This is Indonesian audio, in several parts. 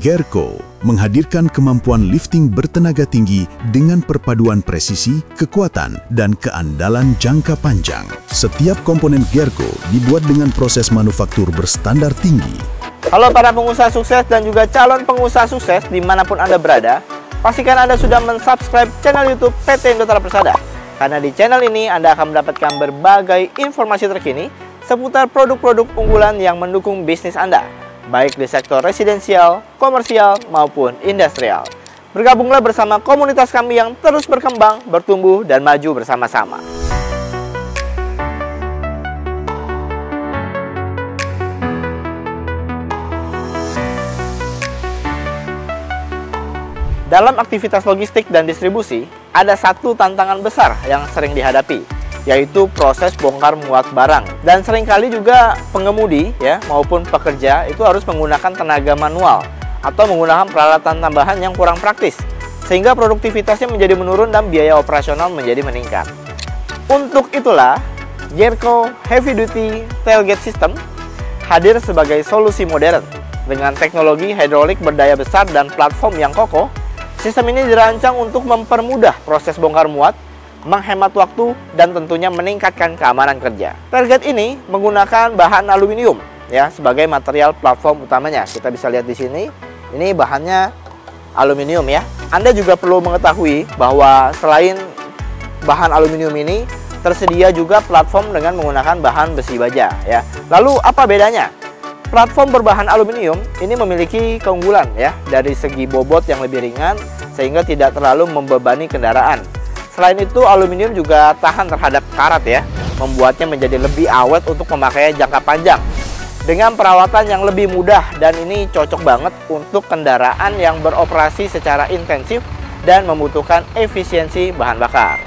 Gearco menghadirkan kemampuan lifting bertenaga tinggi dengan perpaduan presisi, kekuatan, dan keandalan jangka panjang. Setiap komponen Gearco dibuat dengan proses manufaktur berstandar tinggi. Halo para pengusaha sukses dan juga calon pengusaha sukses dimanapun Anda berada, pastikan Anda sudah mensubscribe channel YouTube PT Indotara Persada. Karena di channel ini Anda akan mendapatkan berbagai informasi terkini seputar produk-produk unggulan yang mendukung bisnis Anda, baik di sektor residensial, komersial, maupun industrial. Bergabunglah bersama komunitas kami yang terus berkembang, bertumbuh, dan maju bersama-sama. Dalam aktivitas logistik dan distribusi, ada satu tantangan besar yang sering dihadapi, yaitu proses bongkar muat barang. Dan seringkali juga pengemudi maupun pekerja itu harus menggunakan tenaga manual atau menggunakan peralatan tambahan yang kurang praktis, sehingga produktivitasnya menjadi menurun dan biaya operasional menjadi meningkat. Untuk itulah, Gearco Heavy Duty Tailgate System hadir sebagai solusi modern. Dengan teknologi hidrolik berdaya besar dan platform yang kokoh, sistem ini dirancang untuk mempermudah proses bongkar muat, menghemat waktu, dan tentunya meningkatkan keamanan kerja. Tailgate ini menggunakan bahan aluminium sebagai material platform utamanya. Kita bisa lihat di sini, ini bahannya aluminium ya. Anda juga perlu mengetahui bahwa selain bahan aluminium ini, tersedia juga platform dengan menggunakan bahan besi baja ya. Lalu apa bedanya? Platform berbahan aluminium ini memiliki keunggulan dari segi bobot yang lebih ringan sehingga tidak terlalu membebani kendaraan. Selain itu, aluminium juga tahan terhadap karat membuatnya menjadi lebih awet untuk memakai jangka panjang. Dengan perawatan yang lebih mudah, dan ini cocok banget untuk kendaraan yang beroperasi secara intensif dan membutuhkan efisiensi bahan bakar.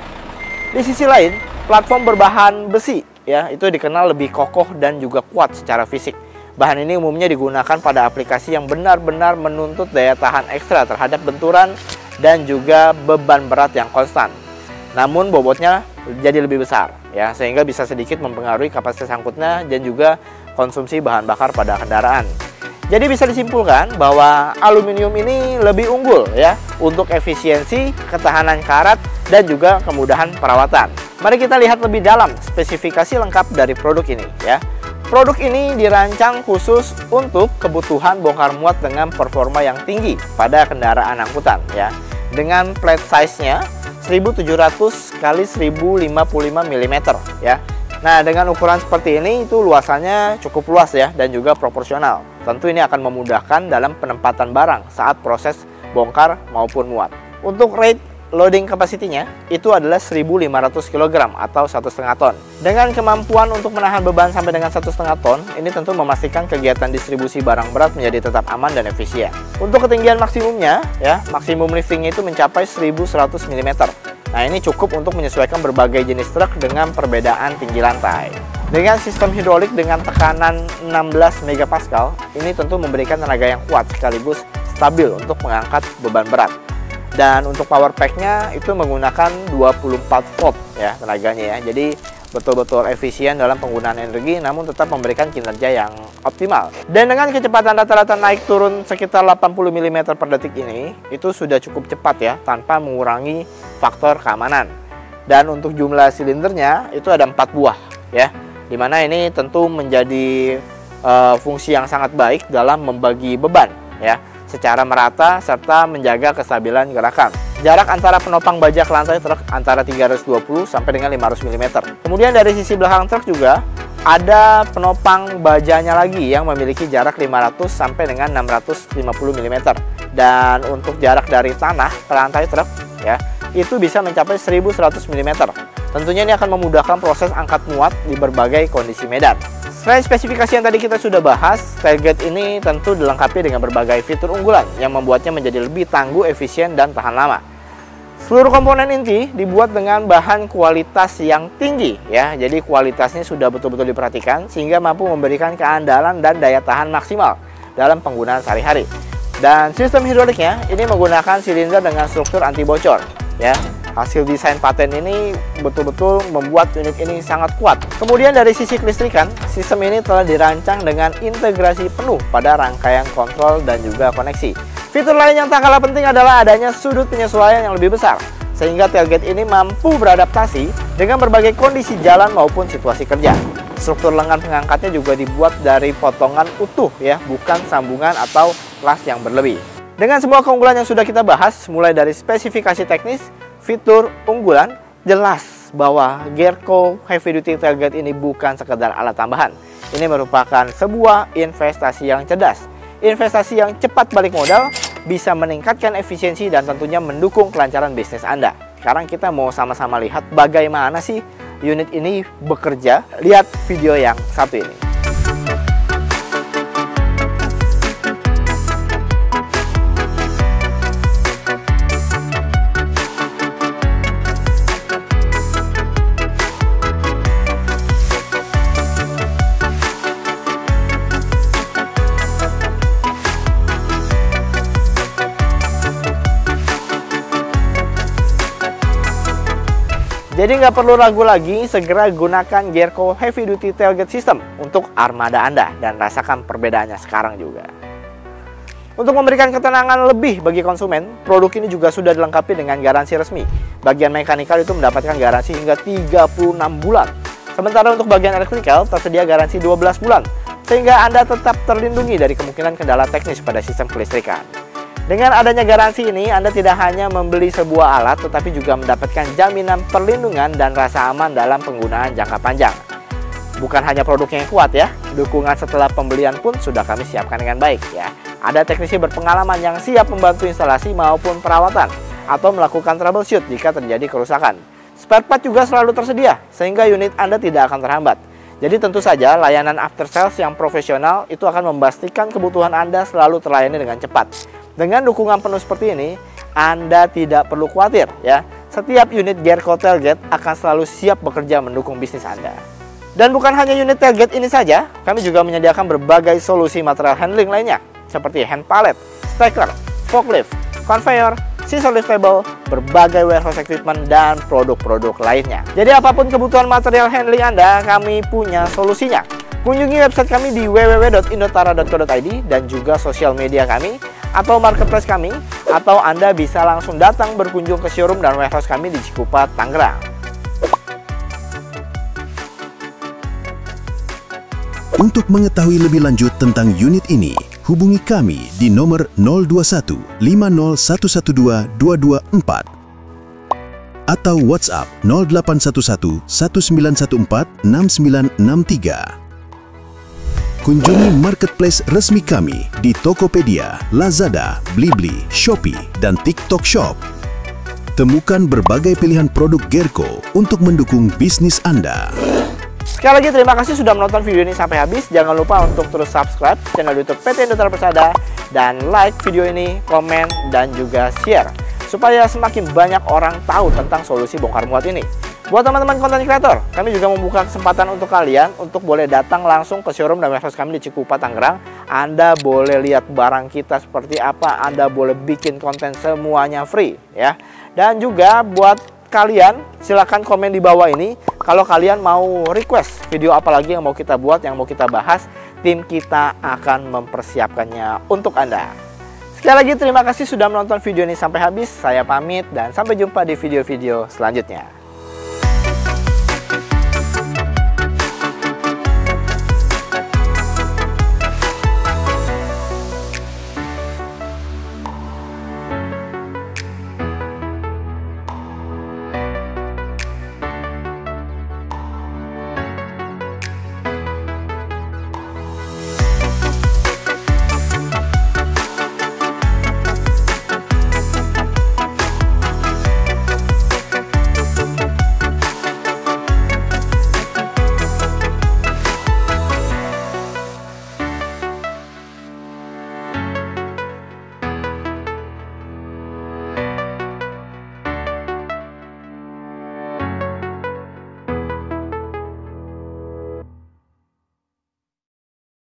Di sisi lain, platform berbahan besi itu dikenal lebih kokoh dan juga kuat secara fisik. Bahan ini umumnya digunakan pada aplikasi yang benar-benar menuntut daya tahan ekstra terhadap benturan dan juga beban berat yang konstan. Namun bobotnya jadi lebih besar sehingga bisa sedikit mempengaruhi kapasitas angkutnya dan juga konsumsi bahan bakar pada kendaraan. Jadi bisa disimpulkan bahwa aluminium ini lebih unggul untuk efisiensi, ketahanan karat, dan juga kemudahan perawatan. Mari kita lihat lebih dalam spesifikasi lengkap dari produk ini Produk ini dirancang khusus untuk kebutuhan bongkar muat dengan performa yang tinggi pada kendaraan angkutan dengan plate size-nya 1700 x 1055 mm Nah, dengan ukuran seperti ini itu luasannya cukup luas dan juga proporsional. Tentu ini akan memudahkan dalam penempatan barang saat proses bongkar maupun muat. Untuk rate loading capacity-nya itu adalah 1500 kg atau 1,5 ton. Dengan kemampuan untuk menahan beban sampai dengan 1,5 ton, ini tentu memastikan kegiatan distribusi barang berat menjadi tetap aman dan efisien. Untuk ketinggian maksimumnya maksimum liftingnya itu mencapai 1100 mm. Nah, ini cukup untuk menyesuaikan berbagai jenis truk dengan perbedaan tinggi lantai. Dengan sistem hidrolik dengan tekanan 16 MPa, ini tentu memberikan tenaga yang kuat sekaligus stabil untuk mengangkat beban berat. Dan untuk power pack-nya itu menggunakan 24 volt tenaganya Jadi betul-betul efisien dalam penggunaan energi, namun tetap memberikan kinerja yang optimal. Dan dengan kecepatan rata-rata naik turun sekitar 80 mm per detik ini, itu sudah cukup cepat tanpa mengurangi faktor keamanan. Dan untuk jumlah silindernya itu ada 4 buah dimana ini tentu menjadi fungsi yang sangat baik dalam membagi beban secara merata serta menjaga kestabilan gerakan. Jarak antara penopang baja ke lantai truk antara 320 sampai dengan 500 mm. Kemudian dari sisi belakang truk juga ada penopang bajanya lagi yang memiliki jarak 500 sampai dengan 650 mm. Dan untuk jarak dari tanah ke lantai truk itu bisa mencapai 1100 mm. Tentunya ini akan memudahkan proses angkat muat di berbagai kondisi medan. Selain spesifikasi yang tadi kita sudah bahas, tailgate ini tentu dilengkapi dengan berbagai fitur unggulan yang membuatnya menjadi lebih tangguh, efisien, dan tahan lama. Seluruh komponen inti dibuat dengan bahan kualitas yang tinggi jadi kualitasnya sudah betul-betul diperhatikan sehingga mampu memberikan keandalan dan daya tahan maksimal dalam penggunaan sehari-hari. Dan sistem hidroliknya ini menggunakan silinder dengan struktur anti bocor Hasil desain paten ini betul-betul membuat unit ini sangat kuat. Kemudian dari sisi kelistrikan, sistem ini telah dirancang dengan integrasi penuh pada rangkaian kontrol dan juga koneksi. Fitur lain yang tak kalah penting adalah adanya sudut penyesuaian yang lebih besar, sehingga tailgate ini mampu beradaptasi dengan berbagai kondisi jalan maupun situasi kerja. Struktur lengan pengangkatnya juga dibuat dari potongan utuh ya, bukan sambungan atau las yang berlebih. Dengan semua keunggulan yang sudah kita bahas, mulai dari spesifikasi teknis, fitur unggulan, jelas bahwa Gerco Heavy Duty Tailgate ini bukan sekedar alat tambahan. Ini merupakan sebuah investasi yang cerdas, investasi yang cepat balik modal, bisa meningkatkan efisiensi dan tentunya mendukung kelancaran bisnis Anda. Sekarang kita mau sama-sama lihat bagaimana sih unit ini bekerja. Lihat video yang satu ini. Jadi nggak perlu ragu lagi, segera gunakan Gerco Heavy Duty Tailgate System untuk armada Anda dan rasakan perbedaannya sekarang juga. Untuk memberikan ketenangan lebih bagi konsumen, produk ini juga sudah dilengkapi dengan garansi resmi. Bagian mekanikal itu mendapatkan garansi hingga 36 bulan. Sementara untuk bagian elektrikal tersedia garansi 12 bulan, sehingga Anda tetap terlindungi dari kemungkinan kendala teknis pada sistem kelistrikan. Dengan adanya garansi ini, Anda tidak hanya membeli sebuah alat, tetapi juga mendapatkan jaminan perlindungan dan rasa aman dalam penggunaan jangka panjang. Bukan hanya produknya yang kuat ya, dukungan setelah pembelian pun sudah kami siapkan dengan baik ya. Ada teknisi berpengalaman yang siap membantu instalasi maupun perawatan, atau melakukan troubleshoot jika terjadi kerusakan. Spare part juga selalu tersedia, sehingga unit Anda tidak akan terhambat. Jadi tentu saja layanan after sales yang profesional itu akan memastikan kebutuhan Anda selalu terlayani dengan cepat. Dengan dukungan penuh seperti ini, Anda tidak perlu khawatir ya. Setiap unit Gerco Tailgate akan selalu siap bekerja mendukung bisnis Anda. Dan bukan hanya unit tailgate ini saja, kami juga menyediakan berbagai solusi material handling lainnya, seperti hand pallet, stacker, forklift, conveyor, scissor liftable, berbagai warehouse equipment, dan produk-produk lainnya. Jadi apapun kebutuhan material handling Anda, kami punya solusinya. Kunjungi website kami di www.indotara.co.id dan juga sosial media kami atau marketplace kami, atau Anda bisa langsung datang berkunjung ke showroom dan warehouse kami di Cikupa, Tangerang. Untuk mengetahui lebih lanjut tentang unit ini, hubungi kami di nomor 021 50112 224 atau WhatsApp 0811 1914 6963. Kunjungi marketplace resmi kami di Tokopedia, Lazada, Blibli, Shopee, dan TikTok Shop. Temukan berbagai pilihan produk Gerco untuk mendukung bisnis Anda. Sekali lagi terima kasih sudah menonton video ini sampai habis. Jangan lupa untuk terus subscribe channel YouTube PT Indotara Persada dan like video ini, komen, dan juga share supaya semakin banyak orang tahu tentang solusi bongkar muat ini. Buat teman-teman konten kreator, kami juga membuka kesempatan untuk kalian untuk boleh datang langsung ke showroom dan warehouse kami di Cikupa, Tangerang. Anda boleh lihat barang kita seperti apa, Anda boleh bikin konten semuanya free ya. Dan juga buat kalian silahkan komen di bawah ini kalau kalian mau request video apa lagi yang mau kita buat, yang mau kita bahas. Tim kita akan mempersiapkannya untuk Anda. Sekali lagi terima kasih sudah menonton video ini sampai habis. Saya pamit dan sampai jumpa di video-video selanjutnya.